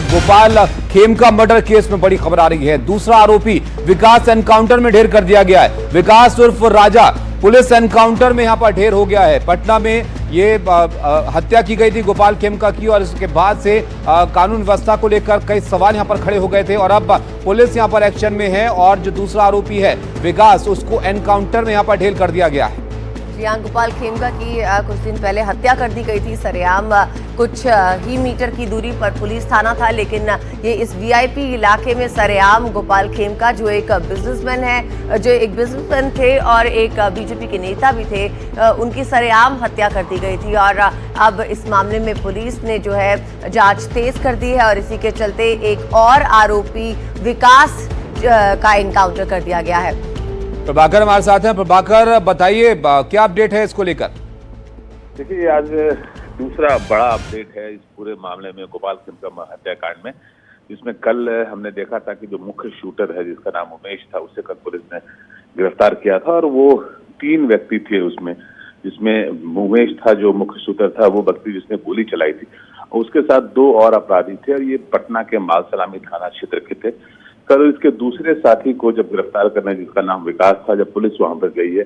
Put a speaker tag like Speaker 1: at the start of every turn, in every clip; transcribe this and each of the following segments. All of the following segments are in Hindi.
Speaker 1: गोपाल खेमका मर्डर केस में बड़ी खबर आ रही है। दूसरा आरोपी विकास एनकाउंटर में ढेर कर दिया गया है। विकास उर्फ राजा पुलिस एनकाउंटर में यहां पर ढेर हो गया है। पटना में ये हत्या की गई थी गोपाल खेमका की, और इसके बाद से कानून व्यवस्था को लेकर कई सवाल यहां पर खड़े हो गए थे, और अब पुलिस यहां पर एक्शन में है और जो दूसरा आरोपी है विकास, उसको एनकाउंटर में यहां पर ढेर कर दिया गया है।
Speaker 2: गोपाल खेमका की कुछ दिन पहले हत्या कर दी गई थी सरेआम। कुछ ही मीटर की दूरी पर पुलिस थाना था, लेकिन ये इस वीआईपी इलाके में सरेआम गोपाल खेमका, जो एक बिजनेसमैन थे और एक बीजेपी के नेता भी थे, उनकी सरेआम हत्या कर दी गई थी। और अब इस मामले में पुलिस ने जो है जांच तेज कर दी है, और इसी के चलते एक और आरोपी विकास का एनकाउंटर कर दिया गया है।
Speaker 1: प्रभाकर हमारे साथ हैं। प्रभाकर, बताइए क्या अपडेट है इसको लेकर?
Speaker 3: देखिए, आज दूसरा बड़ा अपडेट है इस पूरे मामले में, गोपाल खेमका हत्याकांड में, जिसमें कल हमने देखा था कि जो मुख्य शूटर है जिसका नाम उमेश था, उसे कल पुलिस ने गिरफ्तार किया था। और वो 3 व्यक्ति थे उसमें, जिसमें उमेश था जो मुख्य शूटर था, वो व्यक्ति जिसने गोली चलाई थी, और उसके साथ 2 और अपराधी थे, और ये पटना के मालसलामी थाना क्षेत्र के थे। कल इसके दूसरे साथी को जब गिरफ्तार करने, जिसका नाम विकास था, जब पुलिस वहां पर गई है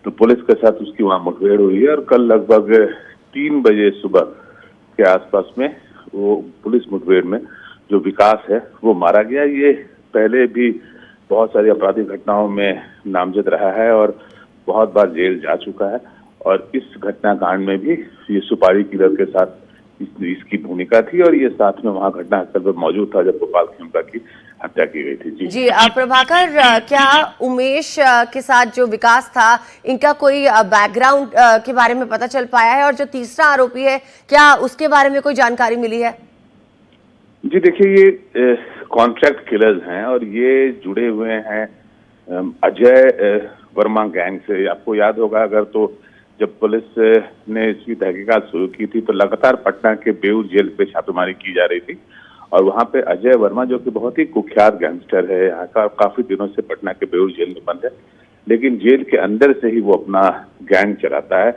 Speaker 3: तो पुलिस के साथ उसकी वहां मुठभेड़ हुई है, और कल लगभग 3 बजे सुबह के आसपास में वो पुलिस मुठभेड़ में जो विकास है वो मारा गया। ये पहले भी बहुत सारी आपराधिक घटनाओं में नामजद रहा है और बहुत बार जेल जा चुका है, और इस घटनाकांड में भी ये सुपारी किलर के साथ इसकी भूमिका थी, और ये साथ में वहां घटनास्थल पर मौजूद था जब गोपाल खेमका की हत्या की गई थी। जी
Speaker 2: प्रभाकर, क्या उमेश के साथ जो विकास था, इनका कोई बैकग्राउंड के बारे में पता चल पाया है? और जो तीसरा आरोपी है, क्या उसके बारे में कोई जानकारी मिली है?
Speaker 3: जी देखिए, ये कॉन्ट्रैक्ट किलर्स हैं, और ये जुड़े हुए हैं अजय वर्मा गैंग से। आपको याद होगा अगर तो, जब पुलिस ने इसकी तहकीकात शुरू की थी तो लगातार पटना के बेऊर जेल पे छापेमारी की जा रही थी, और वहां पे अजय वर्मा, जो कि बहुत ही कुख्यात गैंगस्टर है, यहाँ का काफी दिनों से पटना के बेऊर जेल में बंद है, लेकिन जेल के अंदर से ही वो अपना गैंग चलाता है।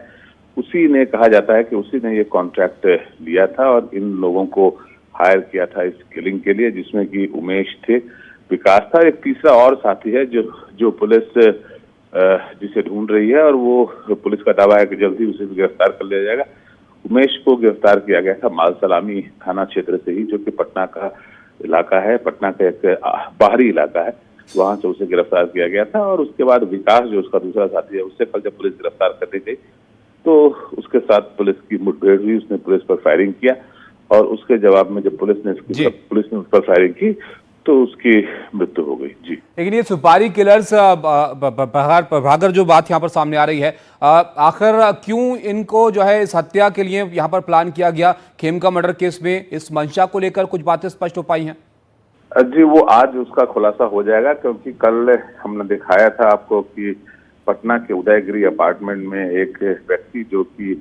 Speaker 3: उसी ने, कहा जाता है कि उसी ने ये कॉन्ट्रैक्ट लिया था और इन लोगों को हायर किया था इस किलिंग के लिए, जिसमें कि उमेश थे, विकास था, एक तीसरा और साथी है जो पुलिस जिसे ढूंढ रही है, और वो पुलिस का दावा है कि जल्द ही उसे भी गिरफ्तार कर लिया जाएगा। उमेश को गिरफ्तार किया गया था मालसलामी थाना क्षेत्र से ही, जो कि पटना का इलाका है, पटना का एक बाहरी इलाका है, वहां से उसे गिरफ्तार किया गया था। और उसके बाद विकास, जो उसका दूसरा साथी है, उससे कल जब पुलिस गिरफ्तार करनी गई तो उसके साथ पुलिस की मुठभेड़ हुई, उसने पुलिस पर फायरिंग किया, और उसके जवाब में जब पुलिस ने उस पर फायरिंग की तो उसकी मृत्यु हो गई। जी,
Speaker 1: लेकिन ये सुपारी किलर्स, प्रभाकर, जो बात यहाँ पर सामने आ रही है, आखिर क्यों इनको जो है इस हत्या के लिए यहाँ पर प्लान किया गया? खेमका मर्डर केस में इस मंशा को लेकर कुछ बातें स्पष्ट हो पाई हैं?
Speaker 3: जी, वो आज उसका खुलासा हो जाएगा, क्योंकि कल हमने दिखाया था आपको कि पटना के उदयगिरी अपार्टमेंट में एक व्यक्ति जो कि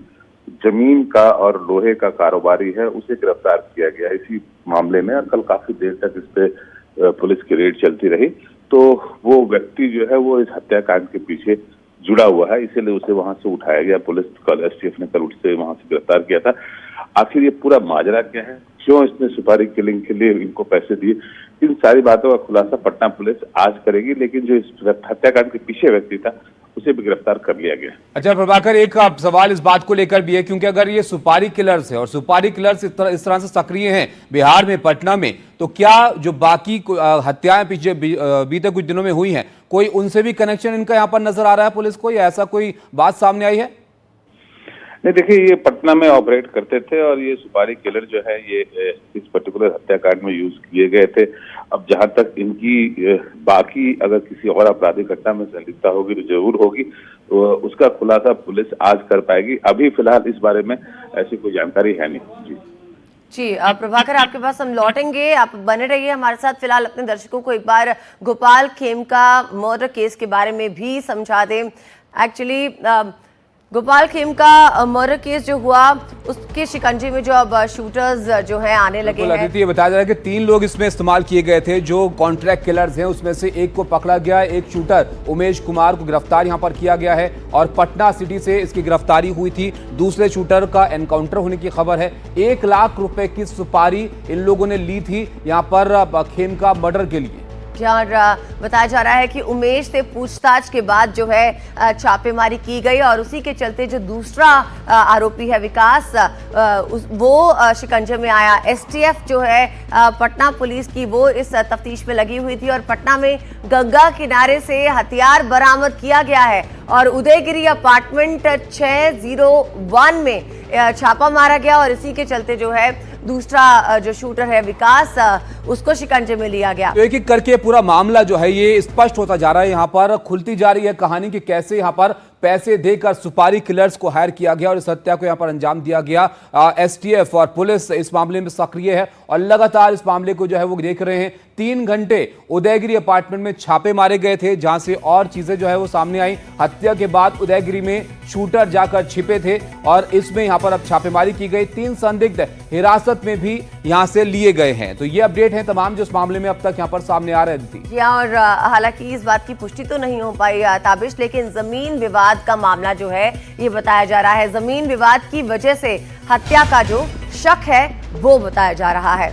Speaker 3: जमीन का और लोहे का कारोबारी है, उसे गिरफ्तार किया गया इसी मामले में, और कल काफी देर तक इस पे पुलिस की रेड चलती रही। तो वो व्यक्ति जो है वो इस हत्याकांड के पीछे जुड़ा हुआ है, इसीलिए उसे वहां से उठाया गया। पुलिस कल एसटीएफ ने कल उससे वहां से गिरफ्तार किया था। आखिर ये पूरा माजरा क्या है, क्यों इसने सुपारी किलिंग के लिए इनको पैसे दिए, इन सारी बातों का खुलासा पटना पुलिस आज करेगी, लेकिन जो इस हत्याकांड के पीछे व्यक्ति था उसे भी गिरफ्तार कर लिया गया।
Speaker 1: अच्छा प्रभाकर, एक सवाल इस बात को लेकर भी है, क्योंकि अगर ये सुपारी किलर्स है और सुपारी किलर्स इस तरह से सक्रिय हैं बिहार में, पटना में, तो क्या जो बाकी हत्याएं पीछे बीते कुछ दिनों में हुई हैं, कोई उनसे भी कनेक्शन इनका यहाँ पर नजर आ रहा है पुलिस को, या ऐसा कोई बात सामने आई है?
Speaker 3: नहीं, देखिए, ये पटना में ऑपरेट करते थे, और ये सुपारी किलर जो है ये इस पर्टिकुलर हत्याकांड में यूज किए गए थे। अब जहां तक इनकी बाकी अगर किसी और आपराधिक घटना में संलिप्तता होगी तो जरूर होगी, तो उसका खुलासा पुलिस आज कर पाएगी। अभी फिलहाल इस बारे में ऐसी कोई जानकारी है नहीं।
Speaker 2: जी प्रभाकर, आपके पास हम लौटेंगे, आप बने रहिए हमारे साथ। फिलहाल अपने दर्शकों को एक बार गोपाल खेमका मर्डर केस के बारे में भी समझा दें। Actually Gopal Khemka murder case जो हुआ उसके शिकंजे में जो अब शूटर्स जो है आने लगे हैं।
Speaker 1: अदिति, ये बताया जा रहा है कि 3 लोग इसमें इस्तेमाल किए गए थे जो कॉन्ट्रैक्ट किलर्स हैं, उसमें से एक को पकड़ा गया है। एक शूटर उमेश कुमार को गिरफ्तार यहां पर किया गया है और पटना सिटी से इसकी गिरफ्तारी हुई थी। दूसरे शूटर का एनकाउंटर होने की खबर है। 1 लाख रुपए की सुपारी इन लोगों ने ली थी यहां पर खेमका मर्डर के लिए।
Speaker 2: और बताया जा रहा है कि उमेश से पूछताछ के बाद जो है छापेमारी की गई और उसी के चलते जो दूसरा आरोपी है विकास वो शिकंजे में आया। एसटीएफ जो है पटना पुलिस की वो इस तफ्तीश में लगी हुई थी और पटना में गंगा किनारे से हथियार बरामद किया गया है और उदयगिरी अपार्टमेंट 601 में छापा मारा गया और इसी के चलते जो है दूसरा जो शूटर है विकास उसको शिकंजे में लिया गया।
Speaker 1: तो एक एक करके पूरा मामला जो है ये स्पष्ट होता जा रहा है। यहाँ पर खुलती जा रही है कहानी कि कैसे यहाँ पर पैसे देकर सुपारी किलर्स को हायर किया गया और इस हत्या को यहाँ पर अंजाम दिया गया। एसटीएफ और पुलिस इस मामले में सक्रिय है और लगातार इस मामले को जो है वो देख रहे हैं। 3 घंटे उदयगिरी अपार्टमेंट में छापे मारे गए थे जहां से और चीजें जो है वो सामने आई। हत्या के बाद उदयगिरी में शूटर जाकर छिपे थे और इसमें यहाँ पर अब छापेमारी की गई। 3 संदिग्ध हिरासत में भी यहाँ से लिए गए हैं। तो ये अपडेट है तमाम जो इस मामले में अब तक यहाँ पर सामने आ रहे थे।
Speaker 2: और हालांकि इस बात की पुष्टि तो नहीं हो पाई ताबिश, लेकिन जमीन विवाद का मामला जो है ये बताया जा रहा है। जमीन विवाद की वजह से हत्या का जो शक है वो बताया जा रहा है।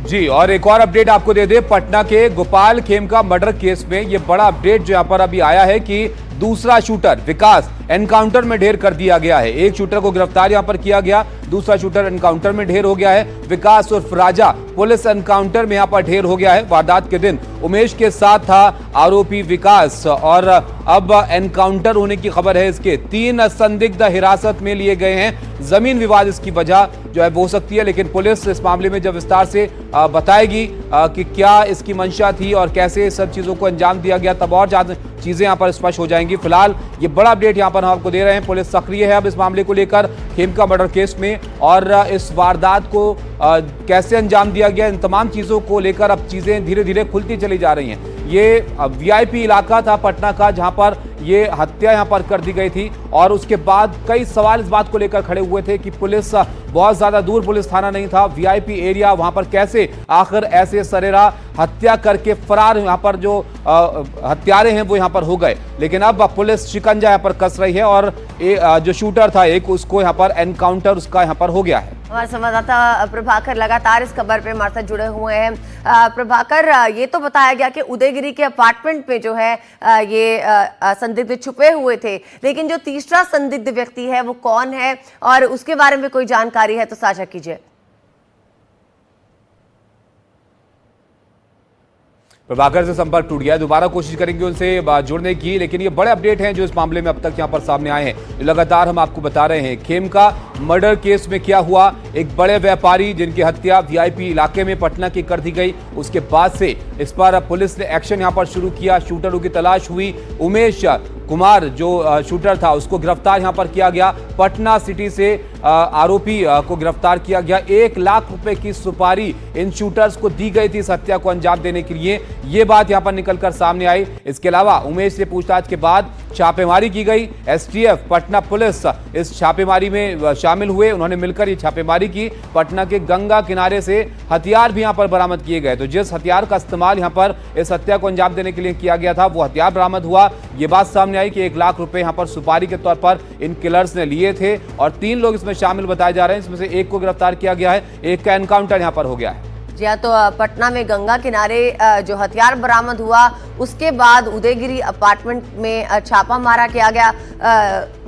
Speaker 1: जी, और एक और अपडेट आपको दे दे, पटना के गोपाल खेमका मर्डर केस में ये बड़ा अपडेट जो यहाँ पर अभी आया है कि दूसरा शूटर विकास एनकाउंटर में ढेर कर दिया गया है। एक शूटर को गिरफ्तार यहां पर किया गया, दूसरा शूटर एनकाउंटर में ढेर हो गया है। विकास उर्फ राजा पुलिस एनकाउंटर में यहां पर ढेर हो गया है। वारदात के दिन उमेश के साथ था आरोपी विकास और अब एनकाउंटर होने की खबर है। इसके 3 संदिग्ध हिरासत में लिए गए हैं। जमीन विवाद इसकी वजह जो है हो सकती है, लेकिन पुलिस इस मामले में जब विस्तार से बताएगी कि क्या इसकी मंशा थी और कैसे सब चीजों को अंजाम दिया गया तब और ज्यादा चीजें यहां पर स्पष्ट हो जाएंगी। फिलहाल ये बड़ा अपडेट यहां पर हम आपको दे रहे हैं। पुलिस सक्रिय है अब इस मामले को लेकर खेमका मर्डर केस में और इस वारदात को कैसे अंजाम दिया गया, इन तमाम चीजों को लेकर अब चीजें धीरे धीरे खुलती चली जा रही हैं। ये वीआईपी इलाका था पटना का जहां पर ये हत्या यहां पर कर दी गई थी और उसके बाद कई सवाल इस बात को लेकर खड़े हुए थे कि पुलिस बहुत ज्यादा दूर पुलिस थाना नहीं था, वीआईपी एरिया, वहां पर कैसे आखिर ऐसे सरेरा हत्या करके फरार यहां पर जो हत्यारे हैं वो यहां पर हो गए। लेकिन अब पुलिस शिकंजा यहां पर कस रही है और जो शूटर था एक उसको यहां पर एनकाउंटर उसका यहां पर हो गया है।
Speaker 2: हमारे संवाददाता प्रभाकर लगातार इस खबर पे हमारे साथ जुड़े हुए हैं। प्रभाकर, ये तो बताया गया कि उदयगिरी के अपार्टमेंट में जो है ये संदिग्ध छुपे हुए थे, लेकिन जो तीसरा संदिग्ध व्यक्ति है वो कौन है और उसके बारे में कोई जानकारी है तो साझा कीजिए।
Speaker 1: प्रभाकर से संपर्क टूट गया, दोबारा कोशिश करेंगे उनसे जुड़ने की, लेकिन ये बड़े अपडेट हैं जो इस मामले में अब तक यहां पर सामने आए हैं। लगातार हम आपको बता रहे हैं खेमका मर्डर केस में क्या हुआ। एक बड़े व्यापारी जिनकी हत्या वीआईपी इलाके में पटना की कर दी गई, उसके बाद से इस पर पुलिस ने एक्शन यहां पर शुरू किया। शूटरों की तलाश हुई। उमेश कुमार जो शूटर था उसको गिरफ्तार यहां पर किया गया। पटना सिटी से आरोपी को गिरफ्तार किया गया। 1 लाख रुपए की सुपारी इन शूटर्स को दी गई थी इस हत्या को अंजाम देने के लिए, ये बात यहां पर निकलकर सामने आई। इसके अलावा उमेश से पूछताछ के बाद छापेमारी की गई। एसटीएफ पटना पुलिस इस छापेमारी में शामिल हुए, उन्होंने मिलकर ये छापेमारी की। पटना के गंगा किनारे से हथियार भी यहां पर बरामद किए गए। तो जिस हथियार का इस्तेमाल यहां पर इस हत्या को अंजाम देने के लिए किया गया था वो हथियार बरामद हुआ। ये बात सामने आई कि 1 लाख रुपए यहां पर सुपारी के तौर पर इन किलर्स ने लिए थे और 3 लोग इसमें शामिल बताए जा रहे हैं। इसमें से एक को गिरफ्तार किया गया है, एक का एनकाउंटर यहां पर हो गया है।
Speaker 2: जी हाँ, तो पटना में गंगा किनारे जो हथियार बरामद हुआ उसके बाद उदयगिरी अपार्टमेंट में छापा मारा किया गया।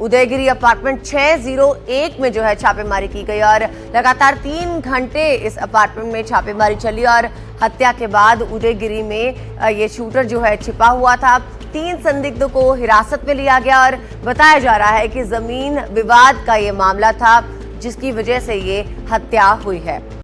Speaker 2: उदयगिरी अपार्टमेंट 601 में जो है छापेमारी की गई और लगातार 3 घंटे इस अपार्टमेंट में छापेमारी चली और हत्या के बाद उदयगिरी में ये शूटर जो है छिपा हुआ था। 3 संदिग्धों को हिरासत में लिया गया और बताया जा रहा है कि जमीन विवाद का ये मामला था जिसकी वजह से ये हत्या हुई है।